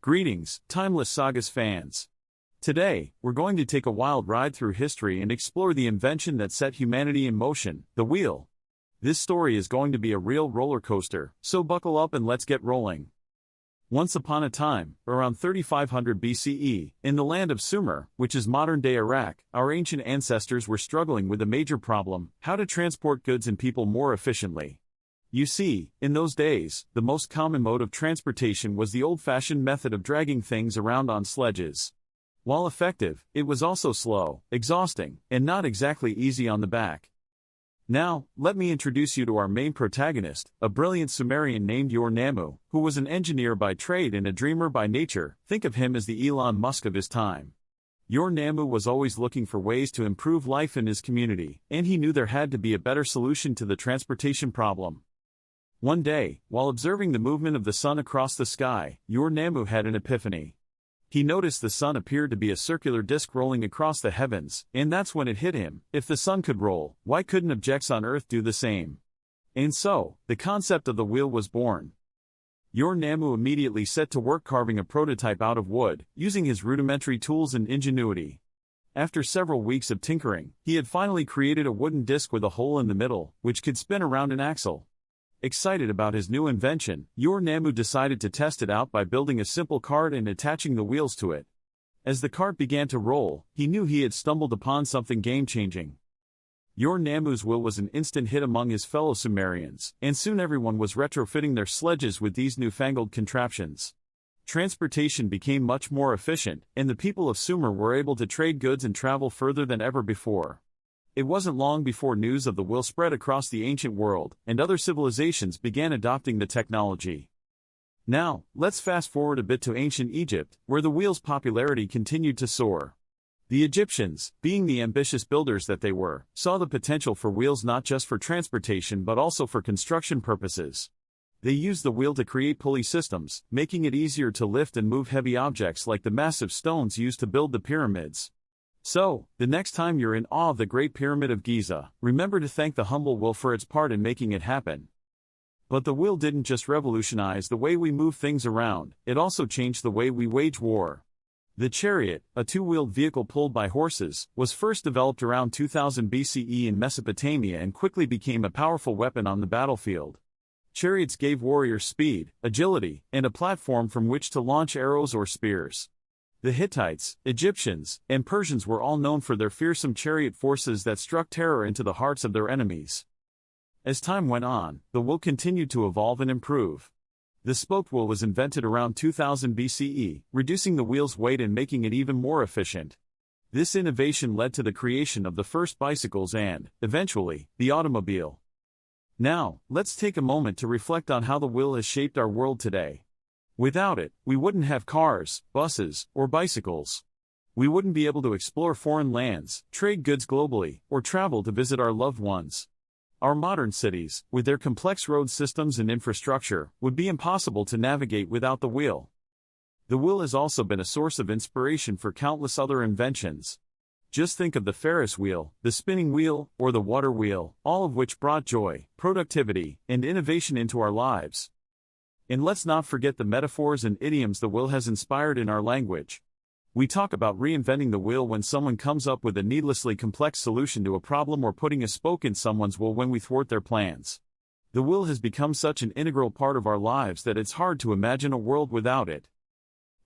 Greetings, Timeless Sagas fans. Today, we're going to take a wild ride through history and explore the invention that set humanity in motion, the wheel. This story is going to be a real roller coaster, so buckle up and let's get rolling. Once upon a time, around 3500 BCE, in the land of Sumer, which is modern-day Iraq, our ancient ancestors were struggling with a major problem: how to transport goods and people more efficiently. You see, in those days, the most common mode of transportation was the old-fashioned method of dragging things around on sledges. While effective, it was also slow, exhausting, and not exactly easy on the back. Now, let me introduce you to our main protagonist, a brilliant Sumerian named Ur-Nammu, who was an engineer by trade and a dreamer by nature. Think of him as the Elon Musk of his time. Ur-Nammu was always looking for ways to improve life in his community, and he knew there had to be a better solution to the transportation problem. One day, while observing the movement of the sun across the sky, Ur-Nammu had an epiphany. He noticed the sun appeared to be a circular disk rolling across the heavens, and that's when it hit him: if the sun could roll, why couldn't objects on Earth do the same? And so, the concept of the wheel was born. Ur-Nammu immediately set to work carving a prototype out of wood, using his rudimentary tools and ingenuity. After several weeks of tinkering, he had finally created a wooden disc with a hole in the middle, which could spin around an axle. Excited about his new invention, Ur-Nammu decided to test it out by building a simple cart and attaching the wheels to it. As the cart began to roll, he knew he had stumbled upon something game-changing. Ur-Nammu's wheel was an instant hit among his fellow Sumerians, and soon everyone was retrofitting their sledges with these newfangled contraptions. Transportation became much more efficient, and the people of Sumer were able to trade goods and travel further than ever before. It wasn't long before news of the wheel spread across the ancient world, and other civilizations began adopting the technology. Now, let's fast forward a bit to ancient Egypt, where the wheel's popularity continued to soar. The Egyptians, being the ambitious builders that they were, saw the potential for wheels not just for transportation but also for construction purposes. They used the wheel to create pulley systems, making it easier to lift and move heavy objects like the massive stones used to build the pyramids. So, the next time you're in awe of the Great Pyramid of Giza, remember to thank the humble wheel for its part in making it happen. But the wheel didn't just revolutionize the way we move things around, it also changed the way we wage war. The chariot, a two-wheeled vehicle pulled by horses, was first developed around 2000 BCE in Mesopotamia and quickly became a powerful weapon on the battlefield. Chariots gave warriors speed, agility, and a platform from which to launch arrows or spears. The Hittites, Egyptians, and Persians were all known for their fearsome chariot forces that struck terror into the hearts of their enemies. As time went on, the wheel continued to evolve and improve. The spoked wheel was invented around 2000 BCE, reducing the wheel's weight and making it even more efficient. This innovation led to the creation of the first bicycles and, eventually, the automobile. Now, let's take a moment to reflect on how the wheel has shaped our world today. Without it, we wouldn't have cars, buses, or bicycles. We wouldn't be able to explore foreign lands, trade goods globally, or travel to visit our loved ones. Our modern cities, with their complex road systems and infrastructure, would be impossible to navigate without the wheel. The wheel has also been a source of inspiration for countless other inventions. Just think of the Ferris wheel, the spinning wheel, or the water wheel, all of which brought joy, productivity, and innovation into our lives. And let's not forget the metaphors and idioms the wheel has inspired in our language. We talk about reinventing the wheel when someone comes up with a needlessly complex solution to a problem, or putting a spoke in someone's wheel when we thwart their plans. The wheel has become such an integral part of our lives that it's hard to imagine a world without it.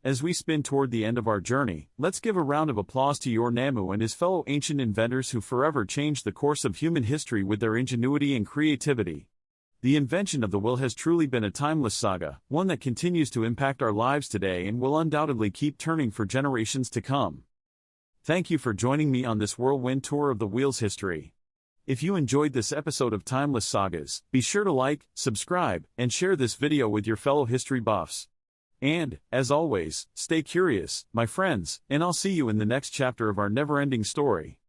As we spin toward the end of our journey, let's give a round of applause to Ur-Nammu and his fellow ancient inventors who forever changed the course of human history with their ingenuity and creativity. The invention of the wheel has truly been a timeless saga, one that continues to impact our lives today and will undoubtedly keep turning for generations to come. Thank you for joining me on this whirlwind tour of the wheel's history. If you enjoyed this episode of Timeless Sagas, be sure to like, subscribe, and share this video with your fellow history buffs. And, as always, stay curious, my friends, and I'll see you in the next chapter of our never-ending story.